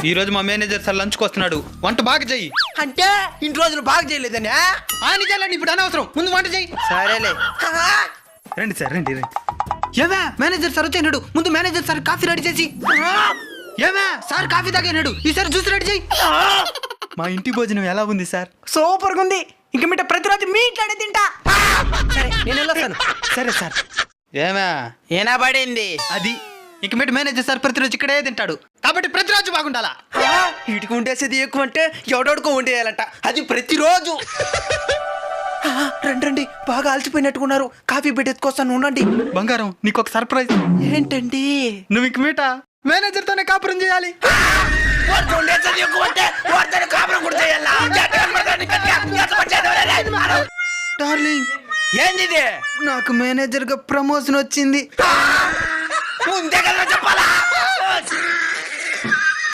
ఈ రోజు మా మేనేజర్ సార్ లంచ్కి వస్తున్నాడు, వంట బాగా చెయ్యి. అంటే ఇంటి రోజులు బాగా చేయలేదని నిజాలండి, ఇప్పుడు అనవసరం, ముందు వంట చెయ్యి. సరేలే. రండి సార్, రండి రండి. ఏవా మేనేజర్ సార్ వచ్చాడు, ముందు మేనేజర్ సార్ కాఫీ రెడీ చేసి. ఏవా సార్ కాఫీ తాగాడు, ఈసారి జ్యూస్ రెడీ చేయి. మా ఇంటి భోజనం ఎలా ఉంది సార్? సూపర్ గా ఉంది. ఇంక మీట ప్రతిరోజు మీ ఇంట్లోనే తింటా. సరే నేను వెళ్ళొస్తాను. సరే సార్. ఏమా ఏనా పడింది అది ఇక మీట మేనేజర్ సార్ ప్రతిరోజు ఇక్కడే తింటాడు, కాబట్టి ప్రతిరోజు బాగుండాలా. వీటికి ఉండేసేది ఎక్కువ అంటే ఎవడోడుకో ఉండేయాలంట, అది ప్రతిరోజు. రండి రండి, బాగా అలసిపోయినట్టుకున్నారు. కాఫీ పెట్టేసుకొస్తాను, ఉండండి. బంగారం నీకు ఒక సర్ప్రైజ్. ఏంటండి? నువ్వు ఇక మీట మేనేజర్ తోనే కాపురం చేయాలి. డార్లింగ్, ఏంది? నాకు మేనేజర్ గా ప్రమోషన్ వచ్చింది. ముందే కదా చెప్పాలా?